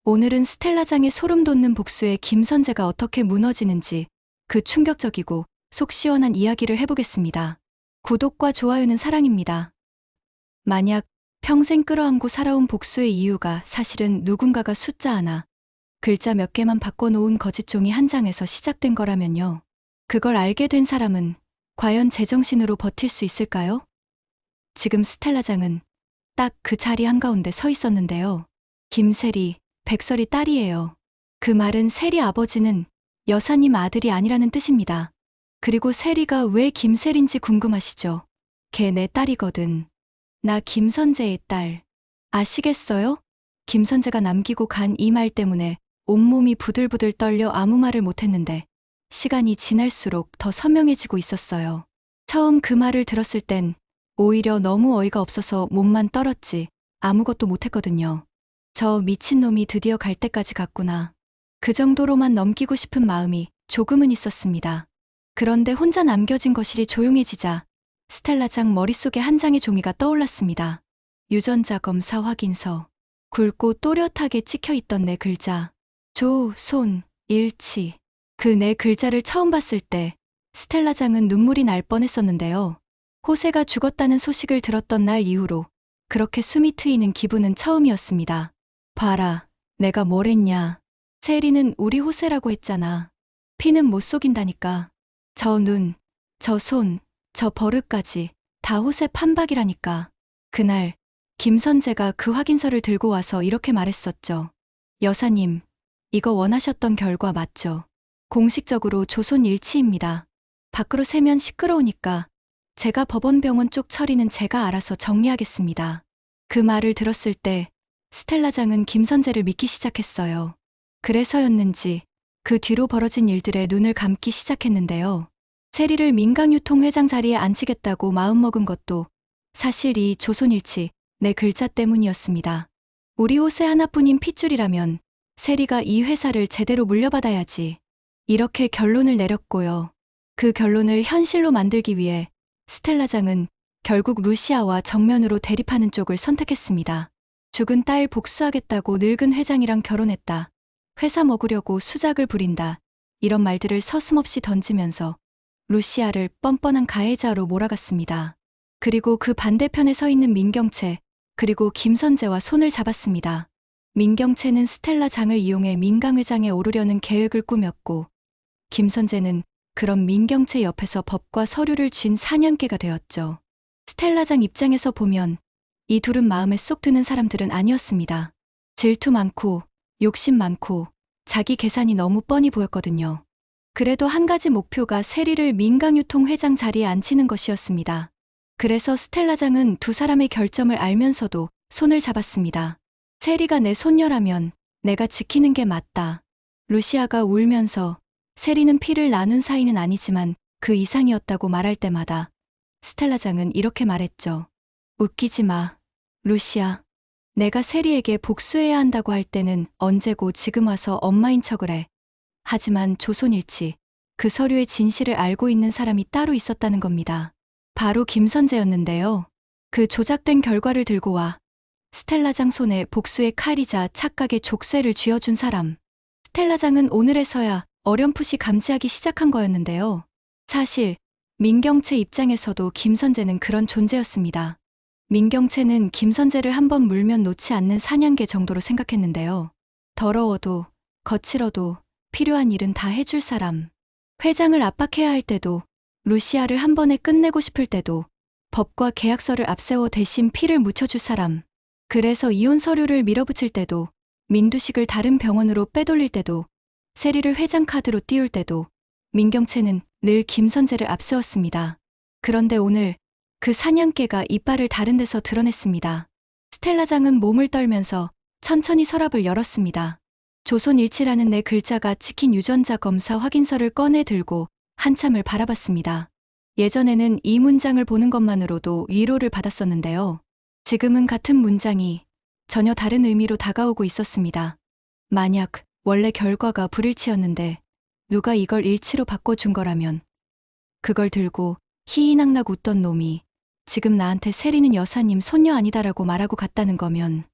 오늘은 스텔라장의 소름 돋는 복수에 김선재가 어떻게 무너지는지 그 충격적이고 속 시원한 이야기를 해보겠습니다. 구독과 좋아요는 사랑입니다. 만약 평생 끌어안고 살아온 복수의 이유가 사실은 누군가가 숫자 하나, 글자 몇 개만 바꿔놓은 거짓종이 한 장에서 시작된 거라면요. 그걸 알게 된 사람은 과연 제정신으로 버틸 수 있을까요? 지금 스텔라장은 딱 그 자리 한가운데 서 있었는데요. 김세리, 백설이 딸이에요. 그 말은 세리 아버지는 여사님 아들이 아니라는 뜻입니다. 그리고 세리가 왜 김세리인지 궁금하시죠? 걔 내 딸이거든. 나 김선재의 딸. 아시겠어요? 김선재가 남기고 간 이 말 때문에 온몸이 부들부들 떨려 아무 말을 못했는데 시간이 지날수록 더 선명해지고 있었어요. 처음 그 말을 들었을 땐 오히려 너무 어이가 없어서 몸만 떨었지 아무것도 못했거든요. 저 미친놈이 드디어 갈 때까지 갔구나. 그 정도로만 넘기고 싶은 마음이 조금은 있었습니다. 그런데 혼자 남겨진 거실이 조용해지자 스텔라장 머릿속에 한 장의 종이가 떠올랐습니다. 유전자 검사 확인서. 굵고 또렷하게 찍혀있던 내 글자. 조, 손, 일치. 그 네 글자를 처음 봤을 때 스텔라장은 눈물이 날 뻔했었는데요. 호세가 죽었다는 소식을 들었던 날 이후로 그렇게 숨이 트이는 기분은 처음이었습니다. 봐라, 내가 뭘 했냐. 세리는 우리 호세라고 했잖아. 피는 못 속인다니까. 저 눈, 저 손, 저 버릇까지 다 호세 판박이라니까. 그날 김선재가 그 확인서를 들고 와서 이렇게 말했었죠. 여사님, 이거 원하셨던 결과 맞죠? 공식적으로 조선 일치입니다. 밖으로 새면 시끄러우니까 제가 법원병원 쪽 처리는 제가 알아서 정리하겠습니다. 그 말을 들었을 때 스텔라장은 김선재를 믿기 시작했어요. 그래서였는지 그 뒤로 벌어진 일들에 눈을 감기 시작했는데요. 세리를 민강유통회장 자리에 앉히겠다고 마음먹은 것도 사실 이 조선일치 내 글자 때문이었습니다. 우리 호세 하나뿐인 핏줄이라면 세리가 이 회사를 제대로 물려받아야지. 이렇게 결론을 내렸고요. 그 결론을 현실로 만들기 위해 스텔라장은 결국 루시아와 정면으로 대립하는 쪽을 선택했습니다. 죽은 딸 복수하겠다고 늙은 회장이랑 결혼했다. 회사 먹으려고 수작을 부린다. 이런 말들을 서슴없이 던지면서 루시아를 뻔뻔한 가해자로 몰아갔습니다. 그리고 그 반대편에 서 있는 민경채, 그리고 김선재와 손을 잡았습니다. 민경채는 스텔라장을 이용해 민강회장에 오르려는 계획을 꾸몄고 김선재는 그런 민경채 옆에서 법과 서류를 쥔 사냥개가 되었죠. 스텔라장 입장에서 보면 이 둘은 마음에 쏙 드는 사람들은 아니었습니다. 질투 많고 욕심 많고 자기 계산이 너무 뻔히 보였거든요. 그래도 한 가지 목표가 세리를 민강유통 회장 자리에 앉히는 것이었습니다. 그래서 스텔라장은 두 사람의 결점을 알면서도 손을 잡았습니다. 세리가 내 손녀라면 내가 지키는 게 맞다. 루시아가 울면서 세리는 피를 나눈 사이는 아니지만 그 이상이었다고 말할 때마다 스텔라장은 이렇게 말했죠. 웃기지 마. 루시아. 내가 세리에게 복수해야 한다고 할 때는 언제고 지금 와서 엄마인 척을 해. 하지만 조선일치, 그 서류의 진실을 알고 있는 사람이 따로 있었다는 겁니다. 바로 김선재였는데요. 그 조작된 결과를 들고 와 스텔라장 손에 복수의 칼이자 착각의 족쇄를 쥐어준 사람. 스텔라장은 오늘에서야 어렴풋이 감지하기 시작한 거였는데요. 사실 민경채 입장에서도 김선재는 그런 존재였습니다. 민경채는 김선재를 한번 물면 놓지 않는 사냥개 정도로 생각했는데요. 더러워도 거칠어도 필요한 일은 다 해줄 사람. 회장을 압박해야 할 때도 루시아를 한 번에 끝내고 싶을 때도 법과 계약서를 앞세워 대신 피를 묻혀줄 사람. 그래서 이혼 서류를 밀어붙일 때도 민두식을 다른 병원으로 빼돌릴 때도 세리를 회장 카드로 띄울 때도 민경채는 늘 김선재를 앞세웠습니다. 그런데 오늘 그 사냥개가 이빨을 다른 데서 드러냈습니다. 스텔라장은 몸을 떨면서 천천히 서랍을 열었습니다. 조선일치라는 내 글자가 찍힌 유전자 검사 확인서를 꺼내 들고 한참을 바라봤습니다. 예전에는 이 문장을 보는 것만으로도 위로를 받았었는데요. 지금은 같은 문장이 전혀 다른 의미로 다가오고 있었습니다. 만약 원래 결과가 불일치였는데 누가 이걸 일치로 바꿔준 거라면 그걸 들고 희희낙낙 웃던 놈이 지금 나한테 세리는 여사님 손녀 아니다라고 말하고 갔다는 거면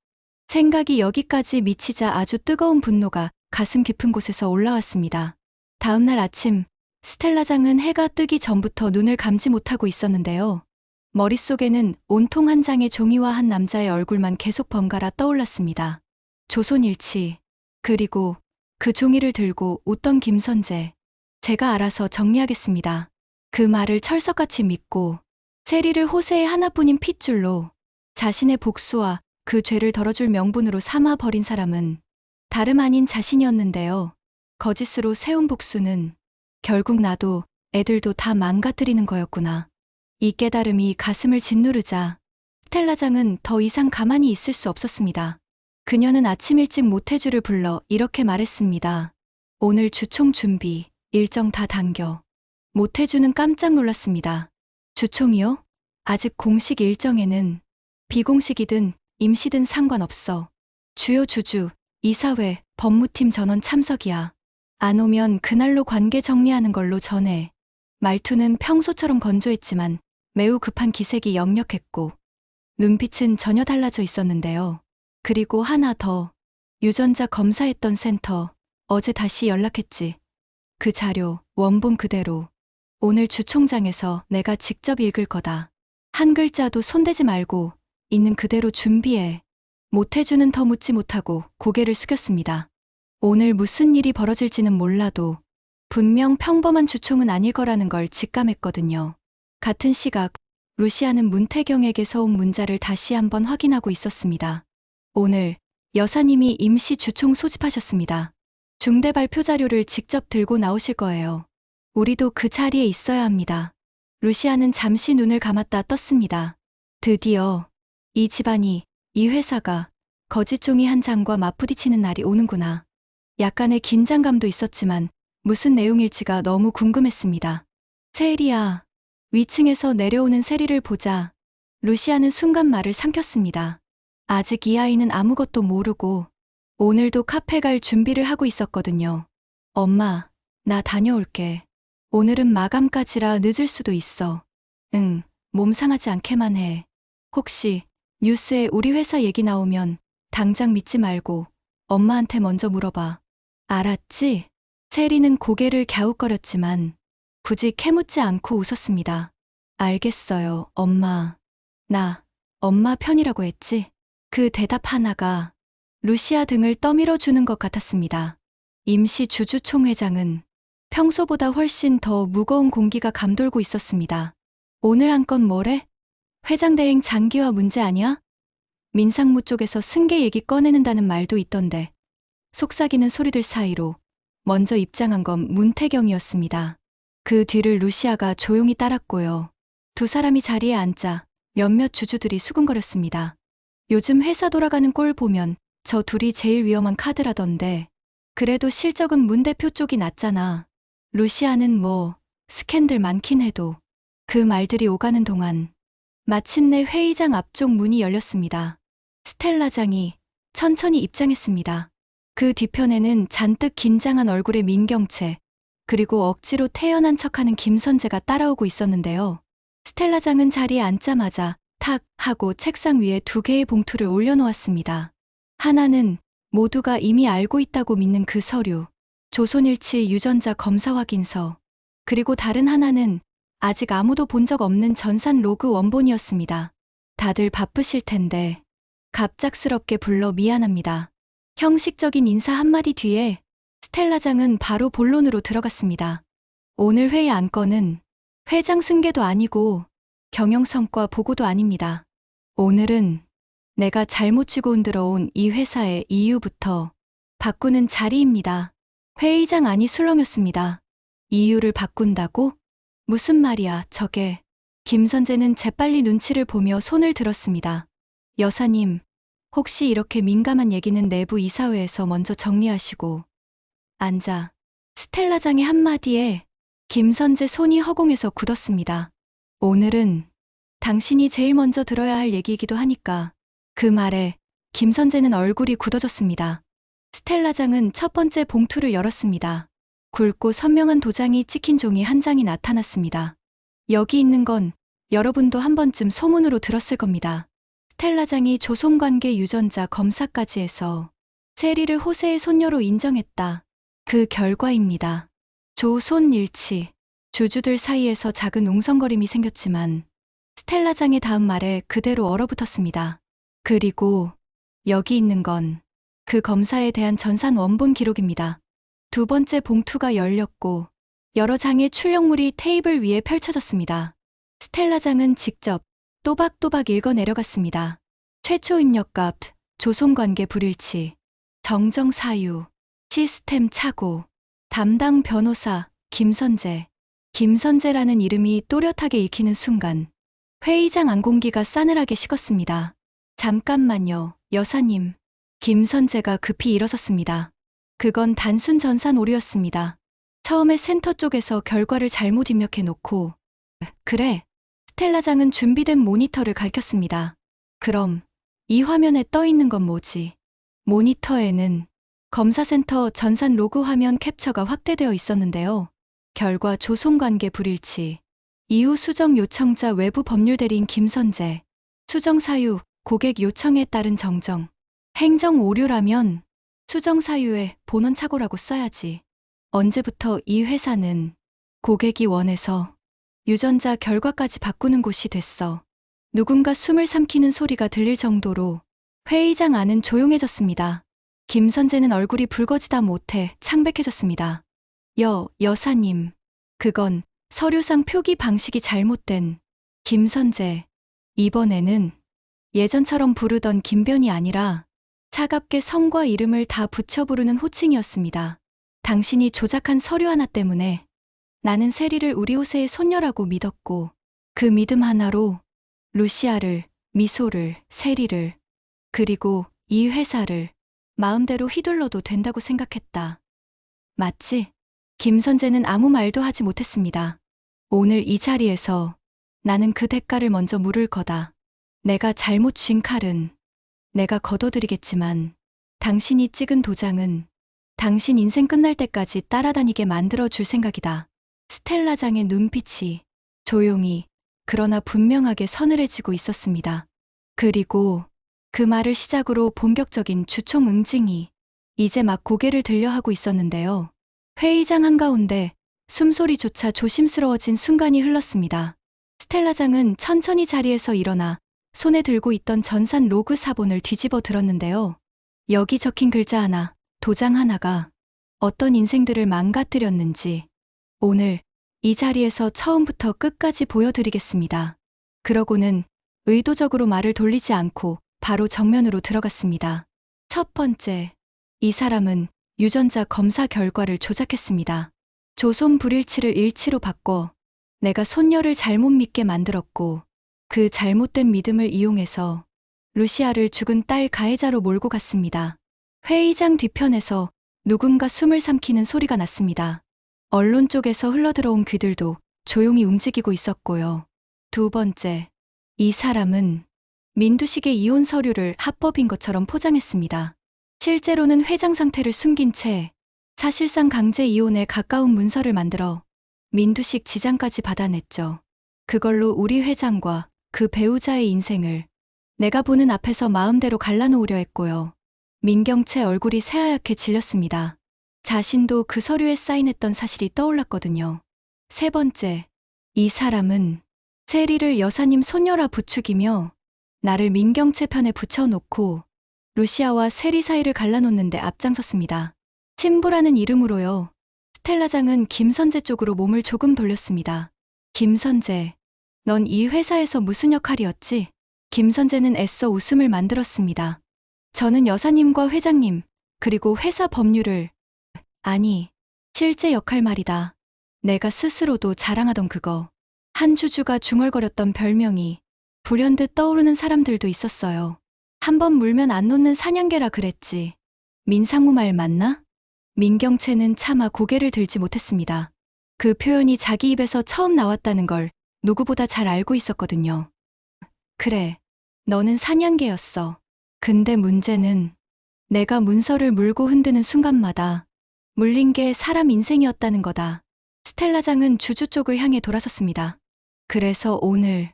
생각이 여기까지 미치자 아주 뜨거운 분노가 가슴 깊은 곳에서 올라왔습니다. 다음 날 아침, 스텔라장은 해가 뜨기 전부터 눈을 감지 못하고 있었는데요. 머릿속에는 온통 한 장의 종이와 한 남자의 얼굴만 계속 번갈아 떠올랐습니다. 조선일치, 그리고 그 종이를 들고 웃던 김선재. 제가 알아서 정리하겠습니다. 그 말을 철석같이 믿고 세리를 호세의 하나뿐인 핏줄로 자신의 복수와 그 죄를 덜어줄 명분으로 삼아 버린 사람은 다름 아닌 자신이었는데요. 거짓으로 세운 복수는 결국 나도 애들도 다 망가뜨리는 거였구나. 이 깨달음이 가슴을 짓누르자 스텔라장은 더 이상 가만히 있을 수 없었습니다. 그녀는 아침 일찍 모태주를 불러 이렇게 말했습니다. 오늘 주총 준비, 일정 다 당겨. 모태주는 깜짝 놀랐습니다. 주총이요? 아직 공식 일정에는 비공식이든 임시든 상관없어. 주요 주주, 이사회, 법무팀 전원 참석이야. 안 오면 그날로 관계 정리하는 걸로 전해. 말투는 평소처럼 건조했지만 매우 급한 기색이 역력했고 눈빛은 전혀 달라져 있었는데요. 그리고 하나 더. 유전자 검사했던 센터. 어제 다시 연락했지. 그 자료, 원본 그대로. 오늘 주총장에서 내가 직접 읽을 거다. 한 글자도 손대지 말고 있는 그대로 준비해. 모태주는 더 묻지 못하고 고개를 숙였습니다. 오늘 무슨 일이 벌어질지는 몰라도 분명 평범한 주총은 아닐 거라는 걸 직감했거든요. 같은 시각, 루시아는 문태경에게서 온 문자를 다시 한번 확인하고 있었습니다. 오늘 여사님이 임시 주총 소집하셨습니다. 중대 발표 자료를 직접 들고 나오실 거예요. 우리도 그 자리에 있어야 합니다. 루시아는 잠시 눈을 감았다 떴습니다. 드디어 이 집안이, 이 회사가 거짓 종이 한 장과 맞부딪히는 날이 오는구나. 약간의 긴장감도 있었지만 무슨 내용일지가 너무 궁금했습니다. 세리야. 위층에서 내려오는 세리를 보자 루시아는 순간 말을 삼켰습니다. 아직 이 아이는 아무것도 모르고 오늘도 카페 갈 준비를 하고 있었거든요. 엄마, 나 다녀올게. 오늘은 마감까지라 늦을 수도 있어. 응, 몸 상하지 않게만 해. 혹시 뉴스에 우리 회사 얘기 나오면 당장 믿지 말고 엄마한테 먼저 물어봐. 알았지? 세리는 고개를 갸웃거렸지만 굳이 캐묻지 않고 웃었습니다. 알겠어요, 엄마. 나 엄마 편이라고 했지? 그 대답 하나가 루시아 등을 떠밀어 주는 것 같았습니다. 임시 주주총회장은 평소보다 훨씬 더 무거운 공기가 감돌고 있었습니다. 오늘 한 건 뭐래? 회장 대행 장기화 문제 아니야? 민상무 쪽에서 승계 얘기 꺼내는다는 말도 있던데. 속삭이는 소리들 사이로 먼저 입장한 건 문태경이었습니다. 그 뒤를 루시아가 조용히 따랐고요. 두 사람이 자리에 앉자 몇몇 주주들이 수근거렸습니다. 요즘 회사 돌아가는 꼴 보면 저 둘이 제일 위험한 카드라던데. 그래도 실적은 문 대표 쪽이 낫잖아. 루시아는 뭐 스캔들 많긴 해도. 그 말들이 오가는 동안 마침내 회의장 앞쪽 문이 열렸습니다. 스텔라장이 천천히 입장했습니다. 그 뒤편에는 잔뜩 긴장한 얼굴의 민경채, 그리고 억지로 태연한 척하는 김선재가 따라오고 있었는데요. 스텔라장은 자리에 앉자마자 탁 하고 책상 위에 두 개의 봉투를 올려놓았습니다. 하나는 모두가 이미 알고 있다고 믿는 그 서류, 조선일치 유전자 검사 확인서, 그리고 다른 하나는 아직 아무도 본 적 없는 전산 로그 원본이었습니다. 다들 바쁘실 텐데 갑작스럽게 불러 미안합니다. 형식적인 인사 한마디 뒤에 스텔라장은 바로 본론으로 들어갔습니다. 오늘 회의 안건은 회장 승계도 아니고 경영성과 보고도 아닙니다. 오늘은 내가 잘못 치고 흔들어온 이 회사의 이유부터 바꾸는 자리입니다. 회의장 안이 술렁였습니다. 이유를 바꾼다고? 무슨 말이야, 저게. 김선재는 재빨리 눈치를 보며 손을 들었습니다. 여사님, 혹시 이렇게 민감한 얘기는 내부 이사회에서 먼저 정리하시고. 앉아. 스텔라장의 한마디에 김선재 손이 허공에서 굳었습니다. 오늘은 당신이 제일 먼저 들어야 할 얘기이기도 하니까. 그 말에 김선재는 얼굴이 굳어졌습니다. 스텔라장은 첫 번째 봉투를 열었습니다. 굵고 선명한 도장이 찍힌 종이 한 장이 나타났습니다. 여기 있는 건 여러분도 한 번쯤 소문으로 들었을 겁니다. 스텔라장이 조손관계 유전자 검사까지 해서 세리를 호세의 손녀로 인정했다. 그 결과입니다. 조손일치. 주주들 사이에서 작은 웅성거림이 생겼지만 스텔라장의 다음 말에 그대로 얼어붙었습니다. 그리고 여기 있는 건 그 검사에 대한 전산 원본 기록입니다. 두 번째 봉투가 열렸고 여러 장의 출력물이 테이블 위에 펼쳐졌습니다. 스텔라장은 직접 또박또박 읽어 내려갔습니다. 최초 입력값, 조손관계 불일치, 정정 사유, 시스템 착오, 담당 변호사, 김선재. 김선재라는 이름이 또렷하게 읽히는 순간 회의장 안공기가 싸늘하게 식었습니다. 잠깐만요, 여사님. 김선재가 급히 일어섰습니다. 그건 단순 전산 오류였습니다. 처음에 센터 쪽에서 결과를 잘못 입력해 놓고 그래. 스텔라장은 준비된 모니터를 가리켰습니다. 그럼 이 화면에 떠 있는 건 뭐지? 모니터에는 검사센터 전산 로그 화면 캡처가 확대되어 있었는데요. 결과 조손관계 불일치, 이후 수정 요청자 외부 법률 대리인 김선재, 수정 사유, 고객 요청에 따른 정정. 행정 오류라면 수정 사유에 본원 착오라고 써야지. 언제부터 이 회사는 고객이 원해서 유전자 결과까지 바꾸는 곳이 됐어. 누군가 숨을 삼키는 소리가 들릴 정도로 회의장 안은 조용해졌습니다. 김선재는 얼굴이 붉어지다 못해 창백해졌습니다. 여사님. 그건 서류상 표기 방식이 잘못된 김선재. 이번에는 예전처럼 부르던 김변이 아니라 차갑게 성과 이름을 다 붙여 부르는 호칭이었습니다. 당신이 조작한 서류 하나 때문에 나는 세리를 우리 호세의 손녀라고 믿었고 그 믿음 하나로 루시아를, 미소를, 세리를 그리고 이 회사를 마음대로 휘둘러도 된다고 생각했다. 맞지? 김선재는 아무 말도 하지 못했습니다. 오늘 이 자리에서 나는 그 대가를 먼저 물을 거다. 내가 잘못 쥔 칼은 내가 걷어드리겠지만 당신이 찍은 도장은 당신 인생 끝날 때까지 따라다니게 만들어 줄 생각이다. 스텔라장의 눈빛이 조용히 그러나 분명하게 서늘해지고 있었습니다. 그리고 그 말을 시작으로 본격적인 주총 응징이 이제 막 고개를 들려 하고 있었는데요. 회의장 한가운데 숨소리조차 조심스러워진 순간이 흘렀습니다. 스텔라장은 천천히 자리에서 일어나 손에 들고 있던 전산 로그 사본을 뒤집어 들었는데요. 여기 적힌 글자 하나, 도장 하나가 어떤 인생들을 망가뜨렸는지 오늘 이 자리에서 처음부터 끝까지 보여드리겠습니다. 그러고는 의도적으로 말을 돌리지 않고 바로 정면으로 들어갔습니다. 첫 번째, 이 사람은 유전자 검사 결과를 조작했습니다. 조손 불일치를 일치로 바꿔 내가 손녀를 잘못 믿게 만들었고 그 잘못된 믿음을 이용해서 루시아를 죽은 딸 가해자로 몰고 갔습니다. 회의장 뒤편에서 누군가 숨을 삼키는 소리가 났습니다. 언론 쪽에서 흘러들어온 귀들도 조용히 움직이고 있었고요. 두 번째, 이 사람은 민두식의 이혼 서류를 합법인 것처럼 포장했습니다. 실제로는 회장 상태를 숨긴 채 사실상 강제 이혼에 가까운 문서를 만들어 민두식 지장까지 받아냈죠. 그걸로 우리 회장과 그 배우자의 인생을 내가 보는 앞에서 마음대로 갈라놓으려 했고요. 민경채 얼굴이 새하얗게 질렸습니다. 자신도 그 서류에 사인했던 사실이 떠올랐거든요. 세 번째, 이 사람은 세리를 여사님 손녀라 부추기며 나를 민경채 편에 붙여놓고 루시아와 세리 사이를 갈라놓는데 앞장섰습니다. 친부라는 이름으로요. 스텔라장은 김선재 쪽으로 몸을 조금 돌렸습니다. 김선재, 넌 이 회사에서 무슨 역할이었지? 김선재는 애써 웃음을 만들었습니다. 저는 여사님과 회장님, 그리고 회사 법률을 아니, 실제 역할 말이다. 내가 스스로도 자랑하던 그거. 한주주가 중얼거렸던 별명이 불현듯 떠오르는 사람들도 있었어요. 한 번 물면 안 놓는 사냥개라 그랬지. 민상무 말 맞나? 민경채는 차마 고개를 들지 못했습니다. 그 표현이 자기 입에서 처음 나왔다는 걸 누구보다 잘 알고 있었거든요. 그래, 너는 사냥개였어. 근데 문제는 내가 문서를 물고 흔드는 순간마다 물린 게 사람 인생이었다는 거다. 스텔라장은 주주 쪽을 향해 돌아섰습니다. 그래서 오늘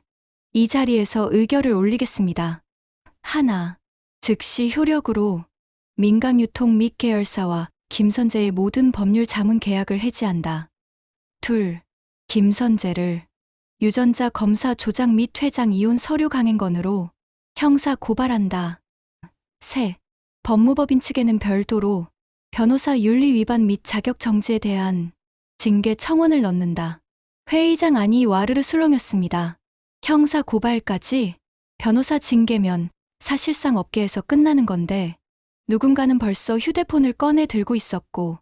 이 자리에서 의결을 올리겠습니다. 하나. 즉시 효력으로 민강유통 및 계열사와 김선재의 모든 법률 자문 계약을 해지한다. 둘. 김선재를 유전자 검사 조작 및 퇴장 이혼 서류 강행 건으로 형사 고발한다. 셋. 법무법인 측에는 별도로 변호사 윤리 위반 및 자격 정지에 대한 징계 청원을 넣는다. 회의장 안이 와르르 술렁였습니다. 형사 고발까지 변호사 징계면 사실상 업계에서 끝나는 건데 누군가는 벌써 휴대폰을 꺼내 들고 있었고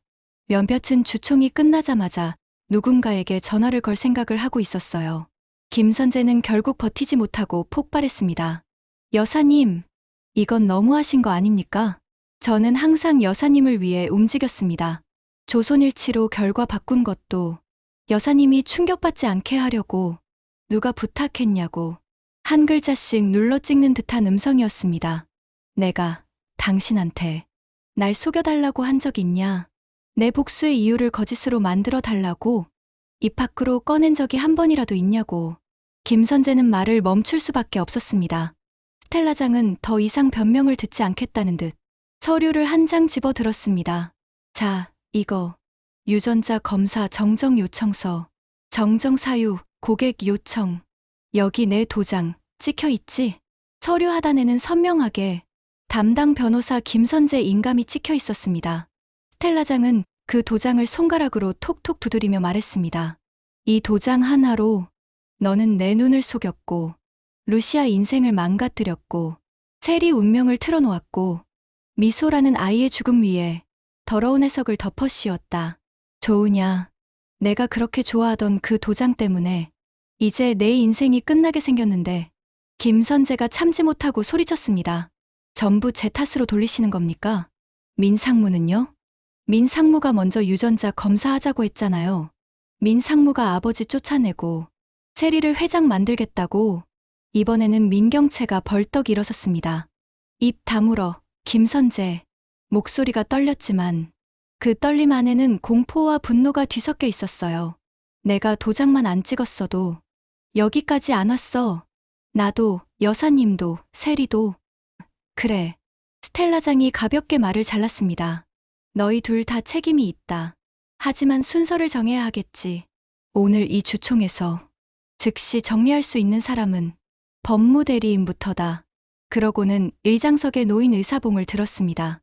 몇몇은 주총이 끝나자마자 누군가에게 전화를 걸 생각을 하고 있었어요. 김선재는 결국 버티지 못하고 폭발했습니다. 여사님, 이건 너무하신 거 아닙니까? 저는 항상 여사님을 위해 움직였습니다. 조선일치로 결과 바꾼 것도 여사님이 충격받지 않게 하려고 누가 부탁했냐고 한 글자씩 눌러 찍는 듯한 음성이었습니다. 내가 당신한테 날 속여달라고 한 적 있냐? 내 복수의 이유를 거짓으로 만들어 달라고 입 밖으로 꺼낸 적이 한 번이라도 있냐고. 김선재는 말을 멈출 수밖에 없었습니다. 스텔라장은 더 이상 변명을 듣지 않겠다는 듯 서류를 한 장 집어 들었습니다. 자, 이거 유전자 검사 정정 요청서, 정정 사유, 고객 요청. 여기 내 도장 찍혀 있지? 서류 하단에는 선명하게 담당 변호사 김선재 인감이 찍혀 있었습니다. 스텔라장은 그 도장을 손가락으로 톡톡 두드리며 말했습니다. 이 도장 하나로 너는 내 눈을 속였고 루시아 인생을 망가뜨렸고 세리 운명을 틀어놓았고 미소라는 아이의 죽음 위에 더러운 해석을 덮어 씌웠다. 좋으냐? 내가 그렇게 좋아하던 그 도장 때문에 이제 내 인생이 끝나게 생겼는데. 김선재가 참지 못하고 소리쳤습니다. 전부 제 탓으로 돌리시는 겁니까? 민상무는요? 민상무가 먼저 유전자 검사하자고 했잖아요. 민상무가 아버지 쫓아내고 세리를 회장 만들겠다고. 이번에는 민경채가 벌떡 일어섰습니다. 입 다물어. 김선재. 목소리가 떨렸지만 그 떨림 안에는 공포와 분노가 뒤섞여 있었어요. 내가 도장만 안 찍었어도 여기까지 안 왔어. 나도, 여사님도, 세리도. 그래. 스텔라장이 가볍게 말을 잘랐습니다. 너희 둘 다 책임이 있다. 하지만 순서를 정해야 하겠지. 오늘 이 주총에서 즉시 정리할 수 있는 사람은 법무대리인부터다. 그러고는 의장석에 놓인 의사봉을 들었습니다.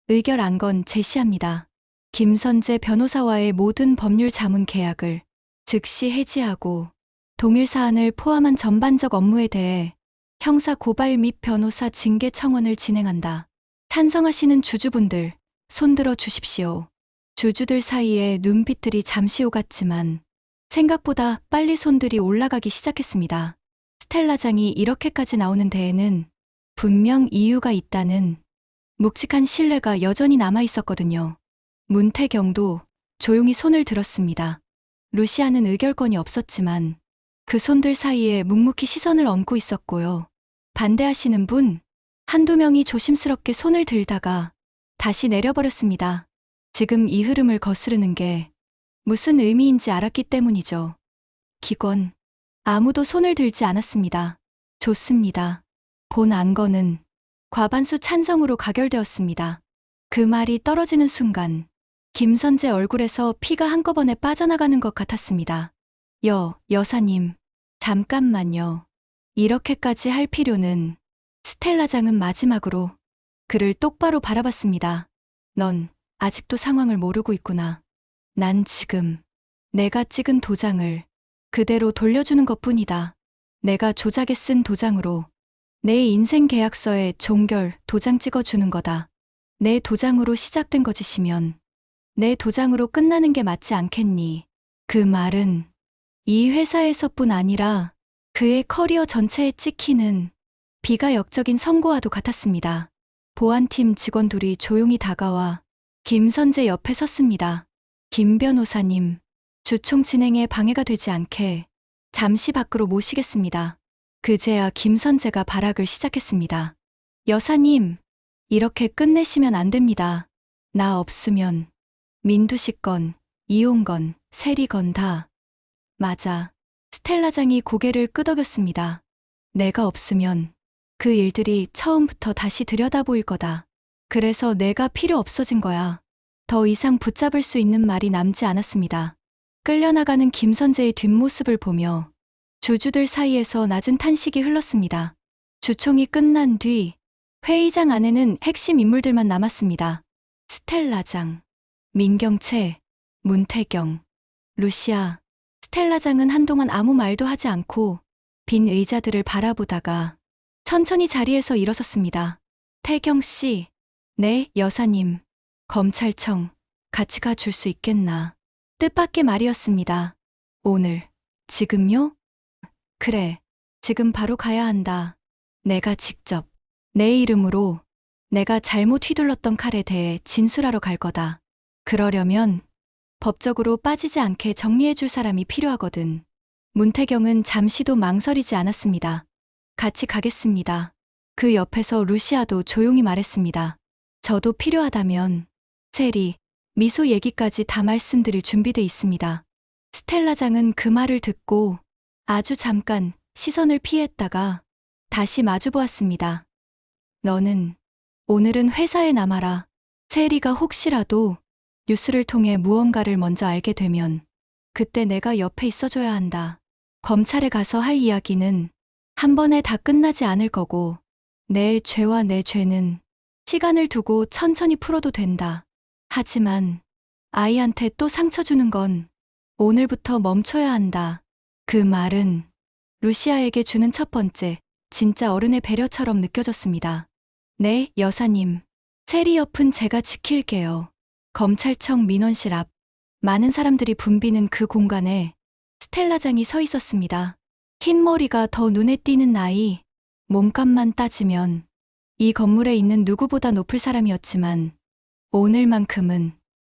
의결 안건 제시합니다. 김선재 변호사와의 모든 법률 자문 계약을 즉시 해지하고 동일 사안을 포함한 전반적 업무에 대해 형사 고발 및 변호사 징계 청원을 진행한다. 찬성하시는 주주분들 손들어 주십시오. 주주들 사이에 눈빛들이 잠시 오갔지만 생각보다 빨리 손들이 올라가기 시작했습니다. 스텔라장이 이렇게까지 나오는 데에는 분명 이유가 있다는 묵직한 신뢰가 여전히 남아 있었거든요. 문태경도 조용히 손을 들었습니다. 루시아는 의결권이 없었지만 그 손들 사이에 묵묵히 시선을 얹고 있었고요. 반대하시는 분 한두 명이 조심스럽게 손을 들다가 다시 내려버렸습니다. 지금 이 흐름을 거스르는 게 무슨 의미인지 알았기 때문이죠. 기권. 아무도 손을 들지 않았습니다. 좋습니다. 본 안건은 과반수 찬성으로 가결되었습니다. 그 말이 떨어지는 순간 김선재 얼굴에서 피가 한꺼번에 빠져나가는 것 같았습니다. 여사님, 잠깐만요. 이렇게까지 할 필요는. 스텔라장은 마지막으로 그를 똑바로 바라봤습니다. 넌 아직도 상황을 모르고 있구나. 난 지금 내가 찍은 도장을 그대로 돌려주는 것뿐이다. 내가 조작에 쓴 도장으로 내 인생 계약서에 종결 도장 찍어주는 거다. 내 도장으로 시작된 거짓이면 내 도장으로 끝나는 게 맞지 않겠니? 그 말은 이 회사에서뿐 아니라 그의 커리어 전체에 찍히는 비가역적인 선고와도 같았습니다. 보안팀 직원 둘이 조용히 다가와 김선재 옆에 섰습니다. 김 변호사님, 주총 진행에 방해가 되지 않게 잠시 밖으로 모시겠습니다. 그제야 김선재가 발악을 시작했습니다. 여사님, 이렇게 끝내시면 안 됩니다. 나 없으면 민두씨 건, 이혼 건, 세리 건 다. 맞아. 스텔라장이 고개를 끄덕였습니다. 내가 없으면 그 일들이 처음부터 다시 들여다보일 거다. 그래서 내가 필요 없어진 거야. 더 이상 붙잡을 수 있는 말이 남지 않았습니다. 끌려나가는 김선재의 뒷모습을 보며 주주들 사이에서 낮은 탄식이 흘렀습니다. 주총이 끝난 뒤 회의장 안에는 핵심 인물들만 남았습니다. 스텔라장, 민경채, 문태경, 루시아. 스텔라장은 한동안 아무 말도 하지 않고 빈 의자들을 바라보다가 천천히 자리에서 일어섰습니다. 태경 씨, 네, 여사님. 검찰청, 같이 가줄 수 있겠나. 뜻밖의 말이었습니다. 오늘, 지금요? 그래, 지금 바로 가야 한다. 내가 직접, 내 이름으로 내가 잘못 휘둘렀던 칼에 대해 진술하러 갈 거다. 그러려면 법적으로 빠지지 않게 정리해줄 사람이 필요하거든. 문태경은 잠시도 망설이지 않았습니다. 같이 가겠습니다. 그 옆에서 루시아도 조용히 말했습니다. 저도 필요하다면 체리, 미소 얘기까지 다 말씀드릴 준비돼 있습니다. 스텔라장은 그 말을 듣고 아주 잠깐 시선을 피했다가 다시 마주보았습니다. 너는 오늘은 회사에 남아라. 체리가 혹시라도 뉴스를 통해 무언가를 먼저 알게 되면 그때 내가 옆에 있어줘야 한다. 검찰에 가서 할 이야기는 한 번에 다 끝나지 않을 거고 내 죄와 내 죄는 시간을 두고 천천히 풀어도 된다. 하지만 아이한테 또 상처 주는 건 오늘부터 멈춰야 한다. 그 말은 루시아에게 주는 첫 번째 진짜 어른의 배려처럼 느껴졌습니다. 네, 여사님. 체리 옆은 제가 지킬게요. 검찰청 민원실 앞 많은 사람들이 붐비는 그 공간에 스텔라장이 서 있었습니다. 흰 머리가 더 눈에 띄는 나이, 몸값만 따지면 이 건물에 있는 누구보다 높을 사람이었지만 오늘만큼은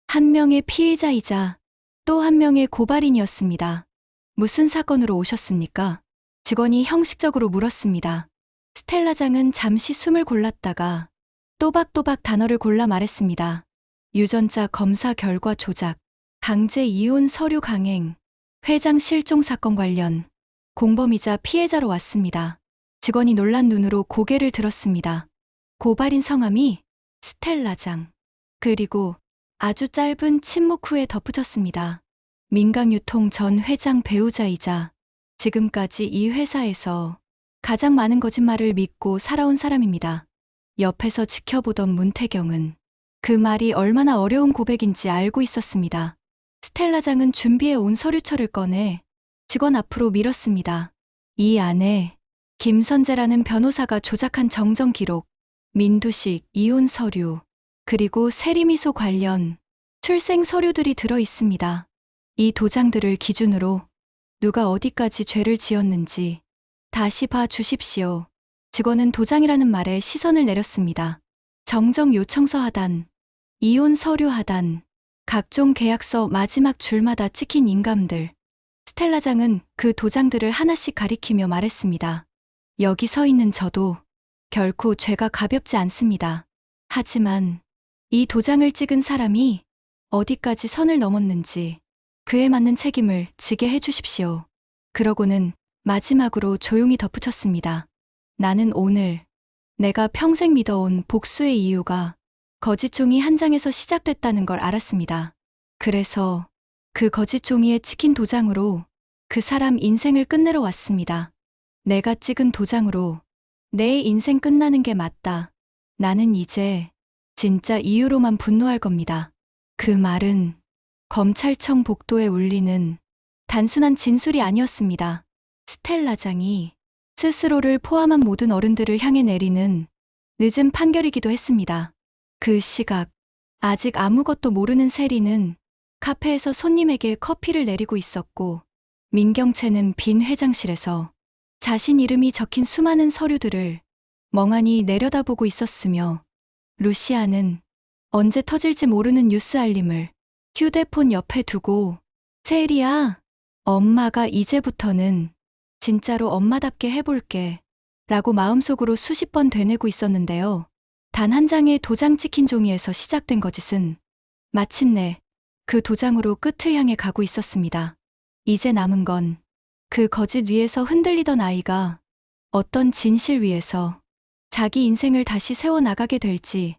한 명의 피해자이자 또 한 명의 고발인이었습니다. 무슨 사건으로 오셨습니까? 직원이 형식적으로 물었습니다. 스텔라장은 잠시 숨을 골랐다가 또박또박 단어를 골라 말했습니다. 유전자 검사 결과 조작, 강제 이혼 서류 강행, 회장 실종 사건 관련 공범이자 피해자로 왔습니다. 직원이 놀란 눈으로 고개를 들었습니다. 고발인 성함이 스텔라장. 그리고 아주 짧은 침묵 후에 덧붙였습니다. 민강유통 전 회장 배우자이자 지금까지 이 회사에서 가장 많은 거짓말을 믿고 살아온 사람입니다. 옆에서 지켜보던 문태경은 그 말이 얼마나 어려운 고백인지 알고 있었습니다. 스텔라장은 준비해 온 서류철을 꺼내 직원 앞으로 밀었습니다. 이 안에 김선재라는 변호사가 조작한 정정 기록, 민두식 이혼 서류, 그리고 세리미소 관련 출생 서류들이 들어 있습니다. 이 도장들을 기준으로 누가 어디까지 죄를 지었는지 다시 봐 주십시오. 직원은 도장이라는 말에 시선을 내렸습니다. 정정 요청서 하단, 이혼 서류 하단, 각종 계약서 마지막 줄마다 찍힌 인감들. 스텔라장은 그 도장들을 하나씩 가리키며 말했습니다. 여기 서 있는 저도 결코 죄가 가볍지 않습니다. 하지만 이 도장을 찍은 사람이 어디까지 선을 넘었는지 그에 맞는 책임을 지게 해주십시오. 그러고는 마지막으로 조용히 덧붙였습니다. 나는 오늘 내가 평생 믿어온 복수의 이유가 거짓 종이 한 장에서 시작됐다는 걸 알았습니다. 그래서 그 거짓 종이에 찍힌 도장으로 그 사람 인생을 끝내러 왔습니다. 내가 찍은 도장으로 내 인생 끝나는 게 맞다. 나는 이제 진짜 이유로만 분노할 겁니다. 그 말은 검찰청 복도에 울리는 단순한 진술이 아니었습니다. 스텔라장이 스스로를 포함한 모든 어른들을 향해 내리는 늦은 판결이기도 했습니다. 그 시각, 아직 아무것도 모르는 세리는 카페에서 손님에게 커피를 내리고 있었고, 민경채는 빈 회장실에서 자신 이름이 적힌 수많은 서류들을 멍하니 내려다보고 있었으며, 루시아는 언제 터질지 모르는 뉴스 알림을 휴대폰 옆에 두고 체리야, 엄마가 이제부터는 진짜로 엄마답게 해볼게 라고 마음속으로 수십 번 되뇌고 있었는데요. 단 한 장의 도장 찍힌 종이에서 시작된 거짓은 마침내 그 도장으로 끝을 향해 가고 있었습니다. 이제 남은 건 그 거짓 위에서 흔들리던 아이가 어떤 진실 위에서 자기 인생을 다시 세워나가게 될지,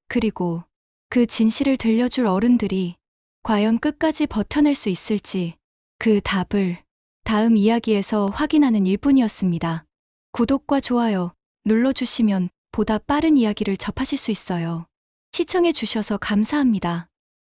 그리고 그 진실을 들려줄 어른들이 과연 끝까지 버텨낼 수 있을지, 그 답을 다음 이야기에서 확인하는 일뿐이었습니다. 구독과 좋아요 눌러주시면 보다 빠른 이야기를 접하실 수 있어요. 시청해주셔서 감사합니다.